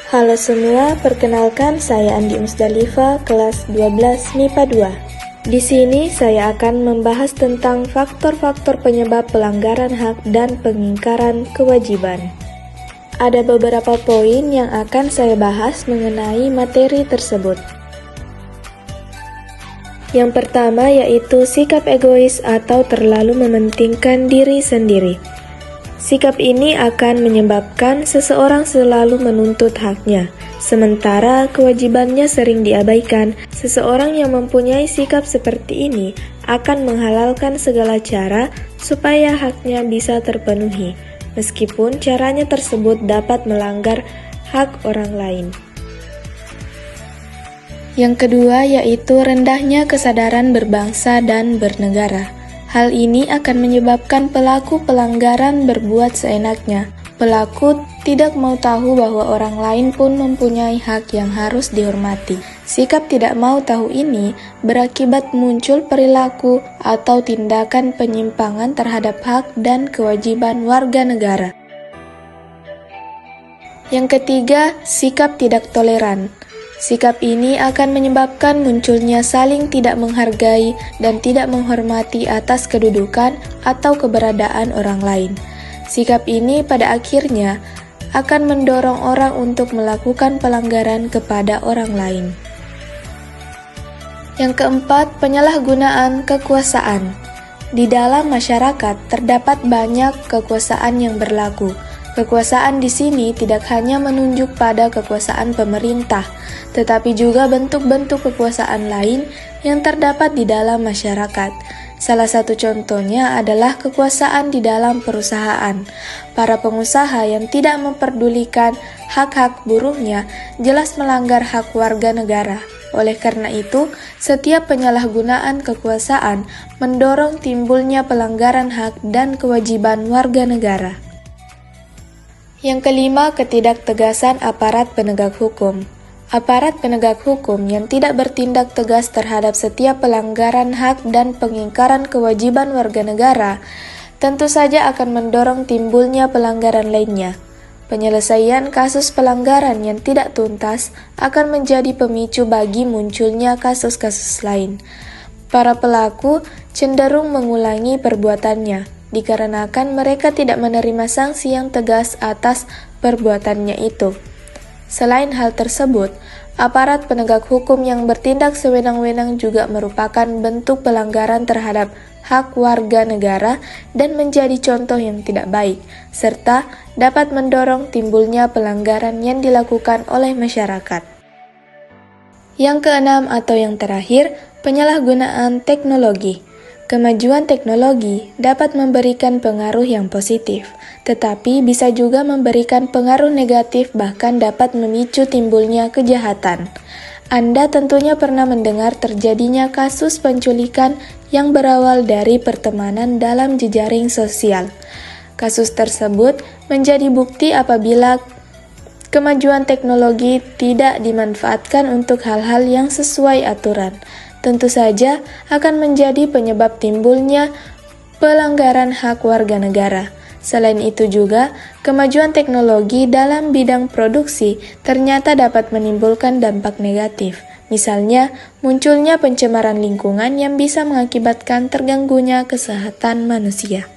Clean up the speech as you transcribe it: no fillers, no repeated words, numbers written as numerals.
Halo semua, perkenalkan saya Andi Musdalifa, kelas 12 MIPA 2. Di sini saya akan membahas tentang faktor-faktor penyebab pelanggaran hak dan pengingkaran kewajiban. Ada beberapa poin yang akan saya bahas mengenai materi tersebut. Yang pertama yaitu sikap egois atau terlalu mementingkan diri sendiri. Sikap ini akan menyebabkan seseorang selalu menuntut haknya, sementara kewajibannya sering diabaikan. Seseorang yang mempunyai sikap seperti ini akan menghalalkan segala cara supaya haknya bisa terpenuhi, meskipun caranya tersebut dapat melanggar hak orang lain. Yang kedua yaitu rendahnya kesadaran berbangsa dan bernegara. Hal ini akan menyebabkan pelaku pelanggaran berbuat seenaknya. Pelaku tidak mau tahu bahwa orang lain pun mempunyai hak yang harus dihormati. Sikap tidak mau tahu ini berakibat muncul perilaku atau tindakan penyimpangan terhadap hak dan kewajiban warga negara. Yang ketiga, sikap tidak toleran. Sikap ini akan menyebabkan munculnya saling tidak menghargai dan tidak menghormati atas kedudukan atau keberadaan orang lain. Sikap ini pada akhirnya akan mendorong orang untuk melakukan pelanggaran kepada orang lain. Yang keempat, penyalahgunaan kekuasaan. Di dalam masyarakat terdapat banyak kekuasaan yang berlaku. Kekuasaan di sini tidak hanya menunjuk pada kekuasaan pemerintah, tetapi juga bentuk-bentuk kekuasaan lain yang terdapat di dalam masyarakat. Salah satu contohnya adalah kekuasaan di dalam perusahaan. Para pengusaha yang tidak memperdulikan hak-hak buruhnya jelas melanggar hak warga negara. Oleh karena itu, setiap penyalahgunaan kekuasaan mendorong timbulnya pelanggaran hak dan kewajiban warga negara. Yang kelima, ketidaktegasan aparat penegak hukum. Aparat penegak hukum yang tidak bertindak tegas terhadap setiap pelanggaran hak dan pengingkaran kewajiban warga negara tentu saja akan mendorong timbulnya pelanggaran lainnya. Penyelesaian kasus pelanggaran yang tidak tuntas akan menjadi pemicu bagi munculnya kasus-kasus lain. Para pelaku cenderung mengulangi perbuatannya, dikarenakan mereka tidak menerima sanksi yang tegas atas perbuatannya itu. Selain hal tersebut, aparat penegak hukum yang bertindak sewenang-wenang juga merupakan bentuk pelanggaran terhadap hak warga negara dan menjadi contoh yang tidak baik, serta dapat mendorong timbulnya pelanggaran yang dilakukan oleh masyarakat. Yang keenam atau yang terakhir, penyalahgunaan teknologi. Kemajuan teknologi dapat memberikan pengaruh yang positif, tetapi bisa juga memberikan pengaruh negatif, bahkan dapat memicu timbulnya kejahatan. Anda tentunya pernah mendengar terjadinya kasus penculikan yang berawal dari pertemanan dalam jejaring sosial. Kasus tersebut menjadi bukti apabila kemajuan teknologi tidak dimanfaatkan untuk hal-hal yang sesuai aturan. Tentu saja akan menjadi penyebab timbulnya pelanggaran hak warga negara. Selain itu juga, kemajuan teknologi dalam bidang produksi ternyata dapat menimbulkan dampak negatif. Misalnya, munculnya pencemaran lingkungan yang bisa mengakibatkan terganggunya kesehatan manusia.